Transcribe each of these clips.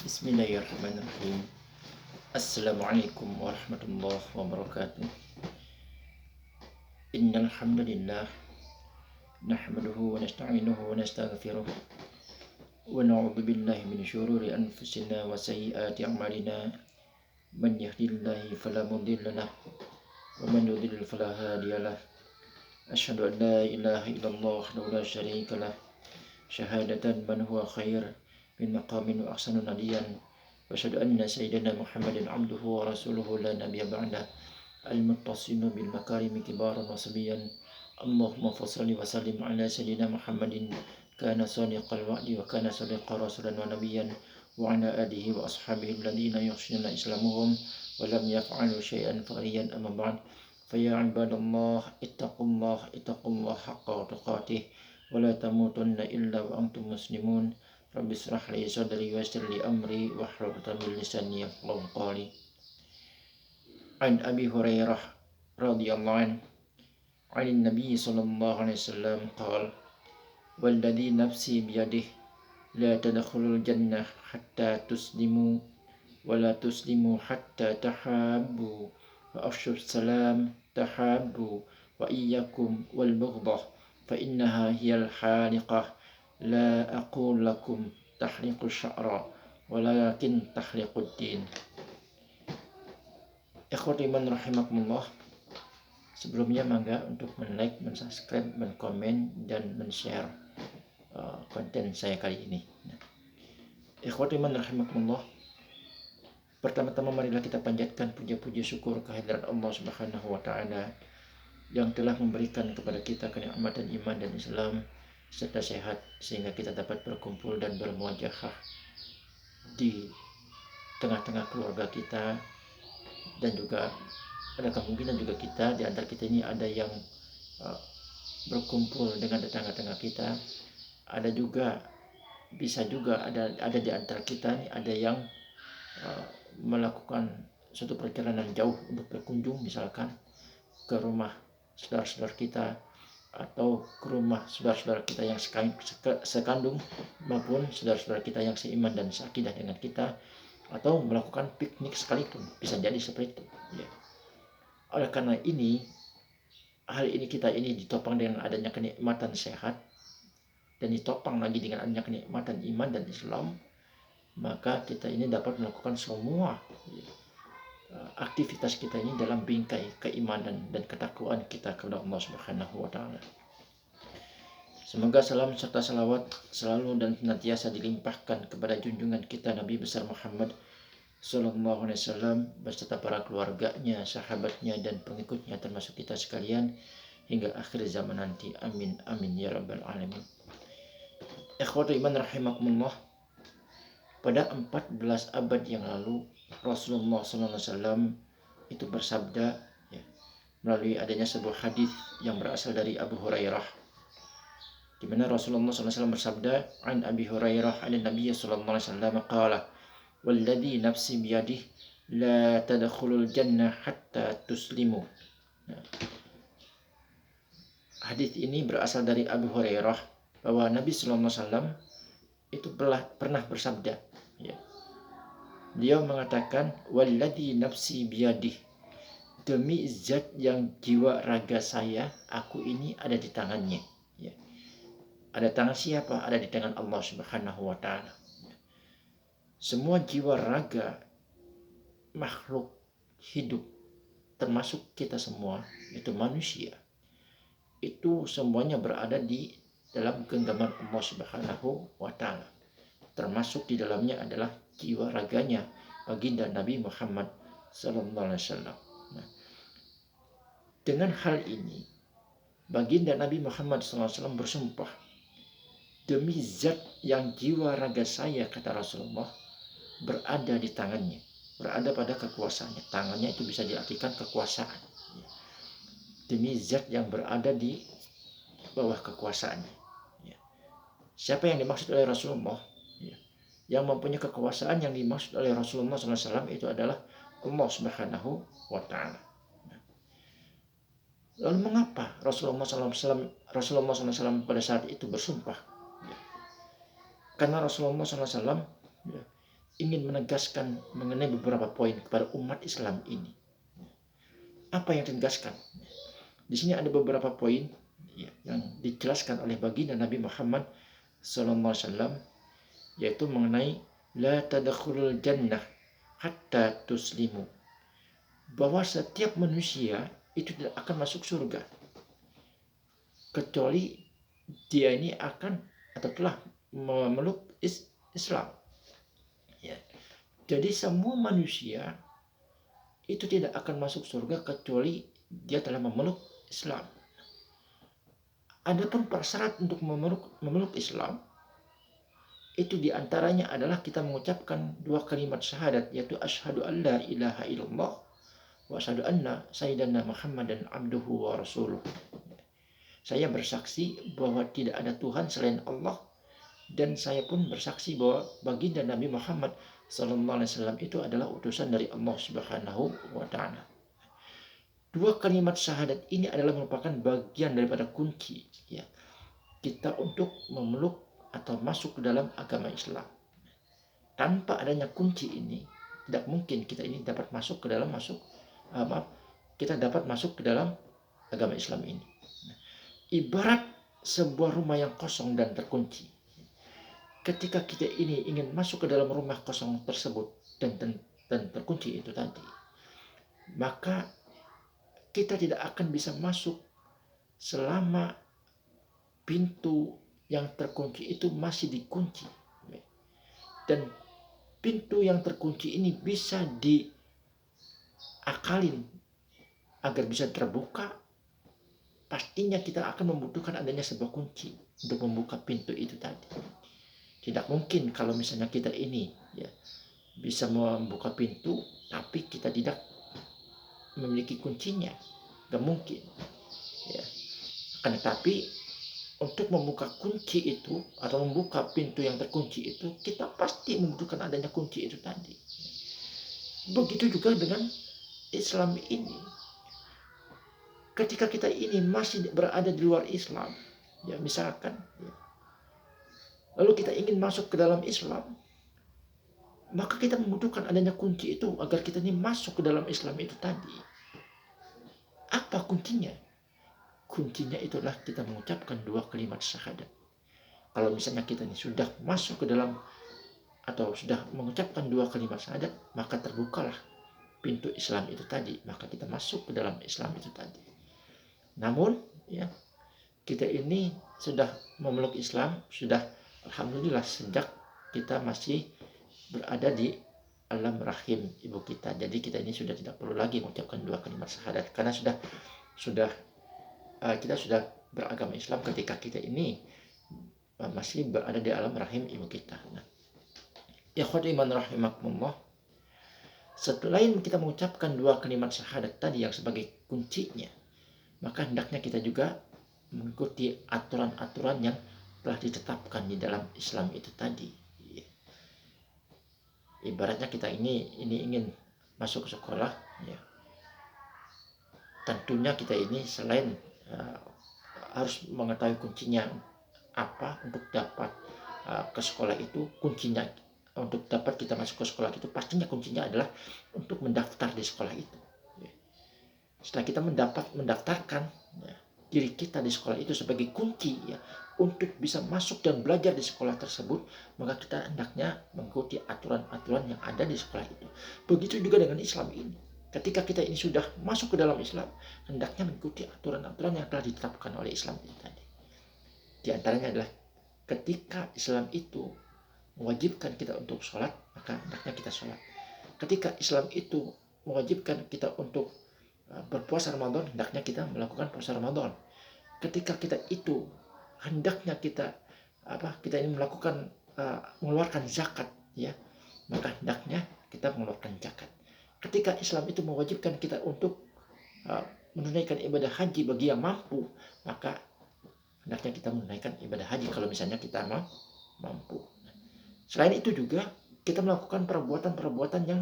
Bismillahirrahmanirrahim. Assalamualaikum warahmatullahi wabarakatuh. Innal hamdalillah nahmaduhu wa nasta'inuhu wa nastaghfiruh wa na'udzu billahi min syururi anfusina wa sayyiati a'malina. Man yahdihillahu fala mudilla lahu wa man yudlil fala hadiya lahu. Asyhadu an la ilaha illallah wahdahu la syarika lahu syahadatan man huwa khair min maqamin wa ahsanu nadiyan. وأشهد أن سيدنا محمد عبده ورسوله لا نبي بعده المتصل بالمكارم كبارا وصبيا. اللهم صل وسلم على سيدنا محمد كان صادق الوعد وكان صديق رسولا ونبيا وعلى آله وأصحابه الذين يخشون إسلامهم ولم يفعلوا شيئا فغيا. أما بعد فيا عباد الله اتقوا الله حق تقاته ولا تموتن إلا وأنتم مسلمون. Rabbi israh li sadri wa yassir li amri wahlul 'uqdatam min lisani yafqahu qawli. An Abi Hurairah radhiyallahu anhu 'an Nabi sallallahu alaihi wasallam qala walladhi nafsi biyadihi la tadkhulul jannah hatta tuslimu wa la tuslimu hatta tahabbu wa afshus salam tahabbu wa iyyakum wal bughdah fa innaha hiyal haliqah. La aqul lakum tahliqu sya'ra walakin tahliqud din. Ikhwati iman rahimakumullah. Sebelumnya mangga untuk men-like, men-subscribe, men-komen dan men-share konten saya kali ini. Ikhwati iman rahimakumullah. Pertama-tama marilah kita panjatkan puja-puji syukur kehadirat Allah Subhanahu wa taala yang telah memberikan kepada kita kenikmatan iman dan Islam serta sehat sehingga kita dapat berkumpul dan bermuajahah di tengah-tengah keluarga kita, dan juga ada kemungkinan juga kita di antara kita ini ada yang berkumpul dengan tetangga-tetangga kita, ada juga bisa juga ada di antara kita ini ada yang melakukan suatu perjalanan jauh untuk berkunjung misalkan ke rumah saudara-saudara kita atau ke rumah saudara-saudara kita yang sekandung maupun saudara-saudara kita yang seiman dan seakidah dengan kita, atau melakukan piknik sekalipun, bisa jadi seperti itu ya. Oleh karena ini, hari ini kita ini ditopang dengan adanya kenikmatan sehat dan ditopang lagi dengan adanya kenikmatan iman dan Islam, maka kita ini dapat melakukan semua aktivitas kita ini dalam bingkai keimanan dan ketakwaan kita kepada Allah Subhanahu wa taala. Semoga salam serta salawat selalu dan senantiasa dilimpahkan kepada junjungan kita Nabi besar Muhammad sallallahu alaihi wasallam beserta para keluarganya, sahabatnya dan pengikutnya termasuk kita sekalian hingga akhir zaman nanti. Amin amin ya rabbal alamin. Ikhwatu iman rahimakumullah. Pada 14 abad yang lalu Rasulullah SAW itu bersabda ya, melalui adanya sebuah hadis yang berasal dari Abu Hurairah, di mana Rasulullah SAW bersabda, an Abi Hurairah an Nabi sallallahu alaihi wasallam qala walladhi nafsi biyadihi la tadkhulul jannah hatta tuslimu. Hadis ini berasal dari Abu Hurairah bahwa Nabi sallallahu alaihi wasallam itu pernah bersabda ya. Beliau mengatakan walladzi nafsi biyadih, demi zat yang jiwa raga saya, aku ini ada di tangannya ya. Ada tangan siapa? Ada di tangan Allah Subhanahu wa taala. Semua jiwa raga makhluk hidup termasuk kita semua, itu manusia, itu semuanya berada di dalam genggaman Allah Subhanahu wa taala. Termasuk di dalamnya adalah jiwa raganya baginda Nabi Muhammad sallallahu alaihi wasallam. Nah, dengan hal ini baginda Nabi Muhammad sallallahu alaihi wasallam bersumpah, demi zat yang jiwa raga saya, kata Rasulullah, berada di tangannya, berada pada kekuasaannya. Tangannya itu bisa diartikan kekuasaan. Demi zat yang berada di bawah kekuasaannya. Siapa yang dimaksud oleh Rasulullah? Yang mempunyai kekuasaan yang dimaksud oleh Rasulullah SAW itu adalah Allah Subhanahu wa taala. Lalu mengapa Rasulullah SAW pada saat itu bersumpah? Karena Rasulullah SAW ingin menegaskan mengenai beberapa poin kepada umat Islam ini. Apa yang ditegaskan? Di sini ada beberapa poin ya, yang dijelaskan oleh baginda Nabi Muhammad SAW, yaitu mengenai la tadkhulul jannah hatta tuslimu, bahwa setiap manusia itu tidak akan masuk surga kecuali dia ini akan atau telah memeluk Islam. Ya. Jadi semua manusia itu tidak akan masuk surga kecuali dia telah memeluk Islam. Adapun persyarat untuk memeluk Islam itu diantaranya adalah kita mengucapkan dua kalimat syahadat, yaitu asyhadu an la ilaha illallah wa asyhadu anna sayyidana Muhammadan abduhu wa rasuluh. Saya bersaksi bahwa tidak ada Tuhan selain Allah, dan saya pun bersaksi bahwa baginda Nabi Muhammad SAW itu adalah utusan dari Allah Subhanahu wa Ta'ala. Dua kalimat syahadat ini adalah merupakan bagian daripada kunci ya, kita untuk memeluk atau masuk ke dalam agama Islam. Tanpa adanya kunci ini, tidak mungkin kita ini dapat masuk ke dalam kita dapat masuk ke dalam agama Islam ini. Ibarat sebuah rumah yang kosong dan terkunci. Ketika kita ini ingin masuk ke dalam rumah kosong tersebut dan terkunci itu tadi, maka kita tidak akan bisa masuk selama pintu yang terkunci itu masih dikunci. Dan pintu yang terkunci ini bisa diakalin agar bisa terbuka. Pastinya kita akan membutuhkan adanya sebuah kunci untuk membuka pintu itu tadi. Tidak mungkin kalau misalnya kita ini ya bisa membuka pintu tapi kita tidak memiliki kuncinya, gak mungkin ya. Akan tetapi untuk membuka kunci itu atau membuka pintu yang terkunci itu, kita pasti membutuhkan adanya kunci itu tadi. Begitu juga dengan Islam ini. Ketika kita ini masih berada di luar Islam, ya misalkan, ya, lalu kita ingin masuk ke dalam Islam, maka kita membutuhkan adanya kunci itu agar kita ini masuk ke dalam Islam itu tadi. Apa kuncinya? Kuncinya itulah kita mengucapkan dua kalimat syahadat. Kalau misalnya kita ini sudah masuk ke dalam atau sudah mengucapkan dua kalimat syahadat, maka terbukalah pintu Islam itu tadi, maka kita masuk ke dalam Islam itu tadi. Namun ya, kita ini sudah memeluk Islam, sudah alhamdulillah sejak kita masih berada di alam rahim ibu kita. Jadi kita ini sudah tidak perlu lagi mengucapkan dua kalimat syahadat karena kita sudah beragama Islam ketika kita ini masih berada di alam rahim ibu kita. Nah, ikhwati iman rahimakumullah, selain kita mengucapkan dua kalimat syahadat tadi yang sebagai kuncinya, maka hendaknya kita juga mengikuti aturan-aturan yang telah ditetapkan di dalam Islam itu tadi. Ibaratnya kita ini ingin masuk ke sekolah, ya, tentunya kita ini selain harus mengetahui kuncinya apa untuk dapat ke sekolah itu, kuncinya untuk dapat kita masuk ke sekolah itu pastinya kuncinya adalah untuk mendaftar di sekolah itu. Setelah kita mendaftarkan diri kita di sekolah itu sebagai kunci ya untuk bisa masuk dan belajar di sekolah tersebut, maka kita hendaknya mengikuti aturan-aturan yang ada di sekolah itu. Begitu juga dengan Islam ini. Ketika kita ini sudah masuk ke dalam Islam, hendaknya mengikuti aturan-aturan yang telah ditetapkan oleh Islam itu tadi. Di antaranya adalah ketika Islam itu mewajibkan kita untuk sholat, maka hendaknya kita sholat. Ketika Islam itu mewajibkan kita untuk berpuasa Ramadan, hendaknya kita melakukan puasa Ramadan. Ketika kita itu hendaknya kita ini melakukan mengeluarkan zakat, ya, maka hendaknya kita mengeluarkan zakat. Ketika Islam itu mewajibkan kita untuk menunaikan ibadah haji bagi yang mampu, maka hendaknya kita menunaikan ibadah haji kalau misalnya kita mampu. Selain itu juga kita melakukan perbuatan-perbuatan yang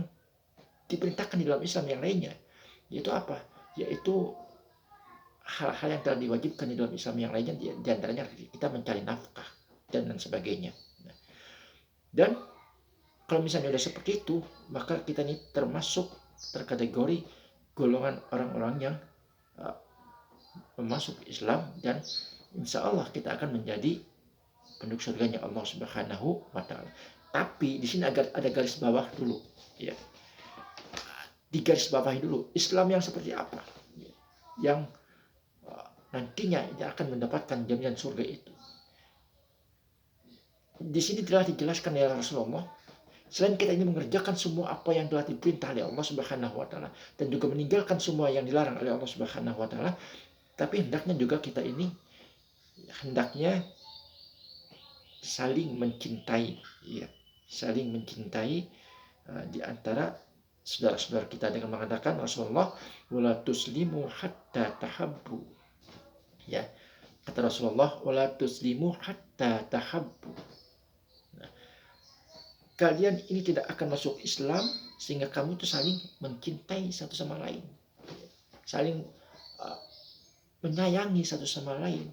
diperintahkan di dalam Islam yang lainnya. Yaitu apa? Yaitu hal-hal yang telah diwajibkan di dalam Islam yang lainnya, di antaranya kita mencari nafkah dan sebagainya. Dan Kalau misalnya udah seperti itu, maka kita ini terkategori golongan orang-orang yang uh, masuk Islam, dan insya Allah kita akan menjadi penduduk surganya Allah Subhanahu wa Ta'ala. Tapi di sini ada garis bawah dulu, ya. Di garis bawahi dulu, Islam yang seperti apa yang nantinya dia akan mendapatkan jaminan surga itu. Di sini telah dijelaskan oleh Rasulullah, selain kita ini mengerjakan semua apa yang telah diperintah oleh Allah Subhanahu wa Ta'ala, dan juga meninggalkan semua yang dilarang oleh Allah Subhanahu wa Ta'ala, tapi hendaknya juga kita ini saling mencintai, ya, saling mencintai di antara saudara-saudara kita, dengan mengatakan Rasulullah, wala tuslimu hatta tahabbu, ya, kata Rasulullah, wala tuslimu hatta tahabbu. Nah, kalian ini tidak akan masuk Islam sehingga kamu itu saling mencintai satu sama lain, saling menyayangi satu sama lain.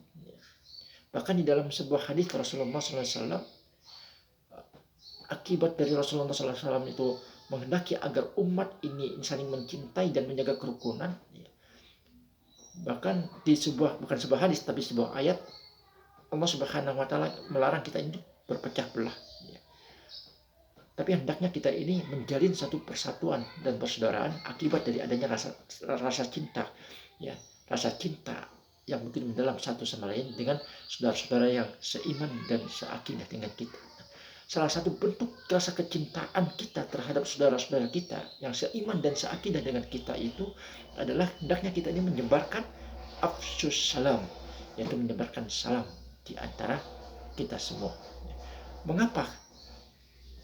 Bahkan di dalam sebuah hadis Rasulullah SAW, akibat dari Rasulullah SAW itu menghendaki agar umat ini saling mencintai dan menjaga kerukunan. Bahkan di bukan sebuah hadis tapi sebuah ayat, Allah Subhanahu wa Ta'ala melarang kita ini berpecah belah. Tapi hendaknya kita ini menjalin satu persatuan dan persaudaraan akibat dari adanya rasa cinta, ya, rasa cinta yang mungkin mendalam satu sama lain dengan saudara-saudara yang seiman dan seakidah dengan kita. Salah satu bentuk rasa kecintaan kita terhadap saudara-saudara kita yang seiman dan seakidah dengan kita itu adalah hendaknya kita ini menyebarkan afsyus salam, yaitu menyebarkan salam di antara kita semua. Mengapa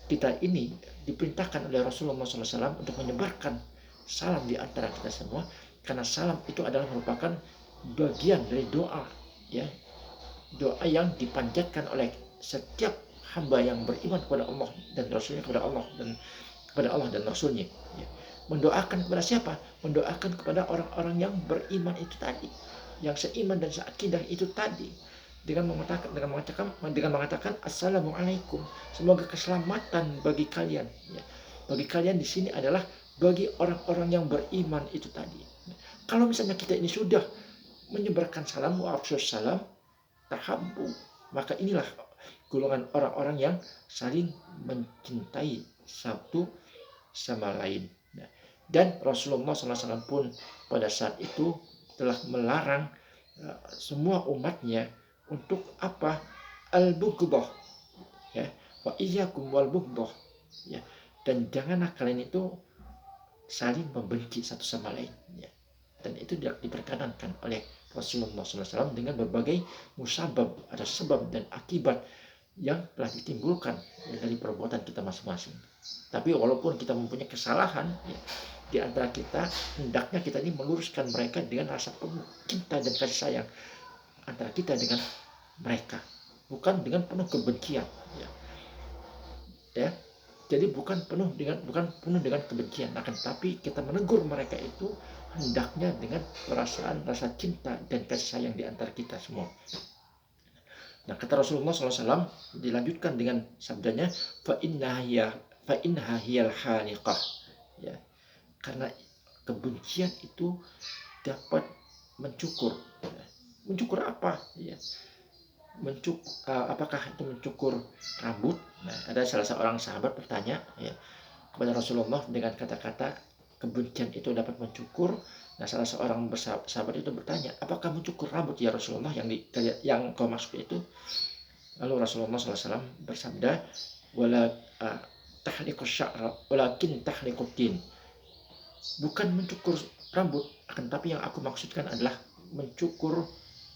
kita ini diperintahkan oleh Rasulullah SAW untuk menyebarkan salam di antara kita semua? Karena salam itu adalah merupakan bagian dari doa, ya, doa yang dipanjatkan oleh setiap hamba yang beriman kepada Allah dan Rasulnya, kepada Allah dan Rasulnya, ya. Mendoakan kepada siapa? Mendoakan kepada orang-orang yang beriman itu tadi, yang seiman dan seakidah itu tadi, dengan mengatakan assalamualaikum, semoga keselamatan bagi kalian, ya. Bagi kalian di sini adalah bagi orang-orang yang beriman itu tadi. Kalau misalnya kita ini sudah menyebarkan salam, wa afsyus salam tahabbu, maka inilah golongan orang-orang yang saling mencintai satu sama lain. Dan Rasulullah SAW pun pada saat itu telah melarang semua umatnya untuk apa? Al-bughdah, ya, wa iyyakum wal bughdah, ya, dan janganlah kalian itu saling membenci satu sama lain, ya. Dan itu tidak diperkenankan oleh Rasulullah SAW dengan berbagai musabab, ada sebab dan akibat yang telah ditimbulkan dari perbuatan kita masing-masing. Tapi walaupun kita mempunyai kesalahan, ya, di antara kita, hendaknya kita ini meluruskan mereka dengan rasa penuh cinta dan kasih sayang antara kita dengan mereka, bukan dengan penuh kebencian, ya. Ya. Jadi bukan penuh dengan kebencian, akan tapi kita menegur mereka itu hendaknya dengan perasaan rasa cinta dan kasih sayang di antara kita semua. Nah, kata Rasulullah SAW dilanjutkan dengan sabdanya, fa innaha hiyal haliqah, ya, karena kebencian itu dapat mencukur. Mencukur apa? Ya. Apakah itu mencukur rambut? Nah, ada salah seorang sahabat bertanya, ya, kepada Rasulullah dengan kata-kata kebencian itu dapat mencukur. Nah, salah seorang sahabat itu bertanya, apakah mencukur rambut ya Rasulullah yang kau maksud itu? Lalu Rasulullah SAW bersabda, wala tahliqus sya'ra walakin tahliqud din. Bukan mencukur rambut, akan tapi yang aku maksudkan adalah mencukur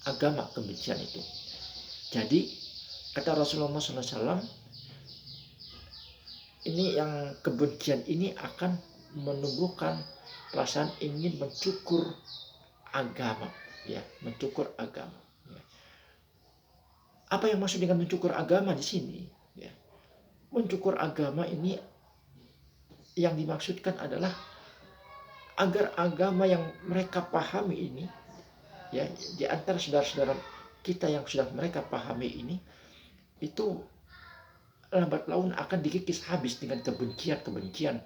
agama kebencian itu. Jadi kata Rasulullah SAW, ini yang kebencian ini akan menumbuhkan perasaan ingin mencukur agama, ya, mencukur agama. Ya. Apa yang maksud dengan mencukur agama di sini? Ya. Mencukur agama ini yang dimaksudkan adalah agar agama yang mereka pahami ini, ya, di antara saudara-saudara kita yang sudah mereka pahami ini, itu lambat laun akan dikikis habis dengan kebencian-kebencian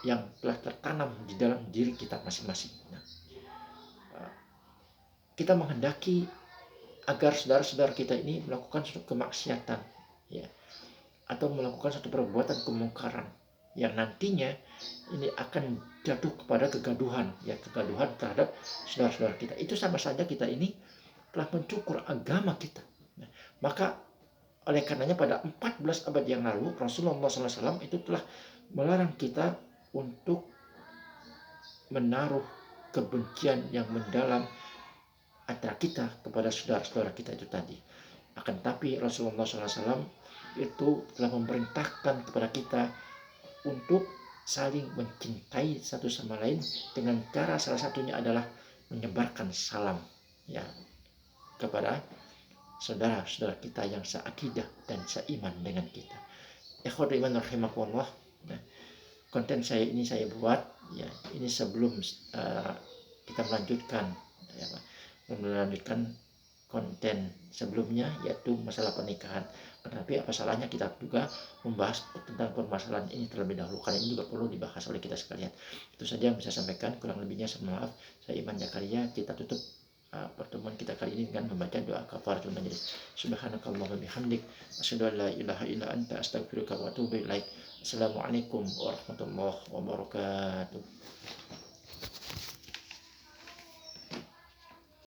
yang telah tertanam di dalam diri kita masing-masing. Nah, kita menghendaki agar saudara-saudara kita ini melakukan suatu kemaksiatan, ya, atau melakukan suatu perbuatan kemungkaran yang nantinya ini akan jatuh kepada kegaduhan, ya, kegaduhan terhadap saudara-saudara kita. Itu sama saja kita ini telah mencukur agama kita. Nah, maka oleh karenanya pada 14 abad yang lalu Rasulullah SAW itu telah melarang kita untuk menaruh kebencian yang mendalam antara kita kepada saudara-saudara kita itu tadi. Akan tapi Rasulullah SAW itu telah memerintahkan kepada kita untuk saling mencintai satu sama lain dengan cara salah satunya adalah menyebarkan salam, ya, kepada saudara-saudara kita yang seakidah dan seiman dengan kita. Ikhwatul iman rahimakumullah. Nah, konten saya ini saya buat, ya, ini sebelum kita melanjutkan, ya, konten sebelumnya, yaitu masalah pernikahan. Tetapi apa salahnya kita juga membahas tentang permasalahan ini terlebih dahulu, karena ini juga perlu dibahas oleh kita sekalian. Itu saja yang bisa saya sampaikan, kurang lebihnya saya maaf. Saya Iman Zakaria. Kita tutup pertemuan kita kali ini dengan membaca doa kafaratul majlis. Subhanakallahumma bihamdik, asyhadu an la ilaha illa anta, astaghfiruka wa atubu ilaik. Assalamualaikum warahmatullahi wabarakatuh.